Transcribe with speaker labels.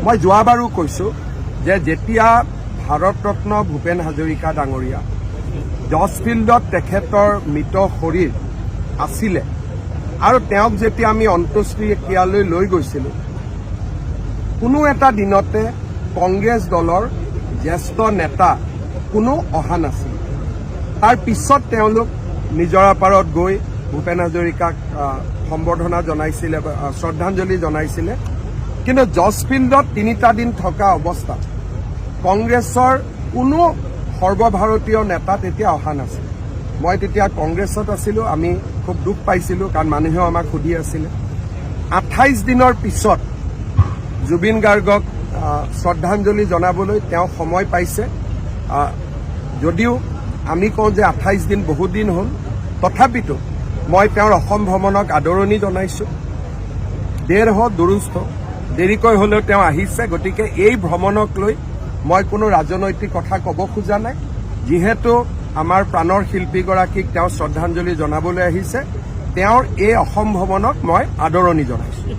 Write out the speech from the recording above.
Speaker 1: মই যোৱাবাৰো কৈছোঁ যে যেতিয়া ভাৰতৰত্ন ভূপেন হাজৰিকা ডাঙৰীয়া জৰ্জ ফিল্ডত তেখেতৰ মৃত শৰীৰ আছিলে আৰু তেওঁক যেতিয়া আমি অন্ত্যেষ্টিক্ৰিয়ালৈ লৈ গৈছিলোঁ, কোনো এটা দিনতে কংগ্ৰেছ দলৰ জ্যেষ্ঠ নেতা কোনো অহা নাছিল। তাৰ পিছত তেওঁলোক নিজৰাপাৰত গৈ ভূপেন হাজৰিকাক সম্বৰ্ধনা জনাইছিলে, শ্ৰদ্ধাঞ্জলি জনাইছিলে। কিন্তু জৰ্জ ফিল্ডত 3টা দিন থকা অৱস্থাত কংগ্ৰেছৰ কোনো সৰ্বভাৰতীয় নেতা তেতিয়া অহা নাছিল। মই তেতিয়া কংগ্ৰেছত আছিলোঁ, আমি খুব দুখ পাইছিলোঁ, কাৰণ মানুহেও আমাক সুধি আছিলে। 28 দিনৰ পিছত জুবিন গাৰ্গক শ্ৰদ্ধাঞ্জলি জনাবলৈ তেওঁ সময় পাইছে। যদিও আমি কওঁ যে 28 দিন বহুত দিন হ'ল, তথাপিতো মই তেওঁৰ অসম ভ্ৰমণক আদৰণি জনাইছোঁ। দুৰুস্থ দেৰিকৈ হ'লেও তেওঁ আহিছে। গতিকে এই ভ্ৰমণক লৈ মই কোনো ৰাজনৈতিক কথা ক'ব খোজা নাই। যিহেতু আমাৰ প্ৰাণৰ শিল্পীগৰাকীক তেওঁ শ্ৰদ্ধাঞ্জলি জনাবলৈ আহিছে, তেওঁৰ এই অসম ভ্ৰমণক মই আদৰণি জনাইছোঁ।